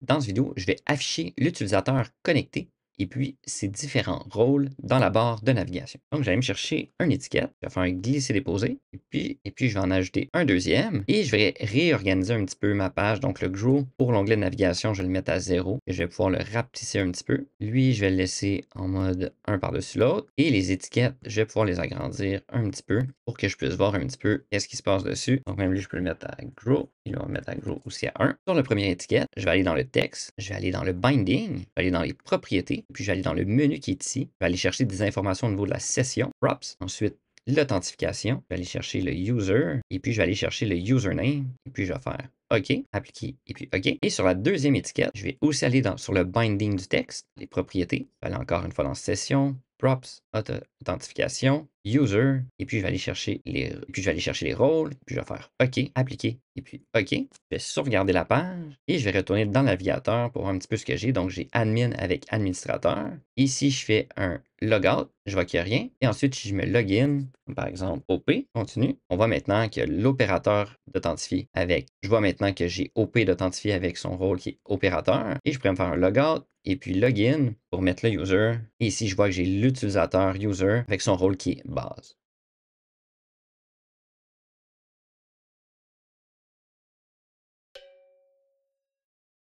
Dans cette vidéo, je vais afficher l'utilisateur connecté et puis ses différents rôles dans la barre de navigation. Donc, j'allais me chercher une étiquette, je vais faire un glisser-déposer, et puis je vais en ajouter un deuxième et je vais réorganiser un petit peu ma page. Donc, le grow pour l'onglet de navigation, je vais le mettre à 0 et je vais pouvoir le rapetisser un petit peu. Lui, je vais le laisser en mode un par-dessus l'autre et les étiquettes, je vais pouvoir les agrandir un petit peu pour que je puisse voir un petit peu qu'est-ce qui se passe dessus. Donc, même lui, je peux le mettre à grow. Et là, on va mettre à grow aussi à 1. Sur le premier étiquette, je vais aller dans le texte, je vais aller dans le binding, je vais aller dans les propriétés, puis je vais aller dans le menu qui est ici. Je vais aller chercher des informations au niveau de la session, props. Ensuite, l'authentification, je vais aller chercher le user, et puis je vais aller chercher le username, et puis je vais faire OK, appliquer, et puis OK. Et sur la deuxième étiquette, je vais aussi aller sur le binding du texte, les propriétés. Je vais aller encore une fois dans session, props, authentification, user, et puis je vais aller chercher les rôles, puis je vais faire OK, appliquer, et puis OK. Je vais sauvegarder la page et je vais retourner dans le navigateur pour voir un petit peu ce que j'ai. Donc, j'ai admin avec administrateur. Ici, je fais un logout, je vois qu'il n'y a rien. Et ensuite, si je me login, par exemple OP, continue, on voit maintenant que l'opérateur d'authentifier avec, je vois maintenant que j'ai OP d'authentifier avec son rôle qui est opérateur. Et je pourrais me faire un logout et puis login pour mettre le user. Et ici, je vois que j'ai l'utilisateur user avec son rôle qui est base.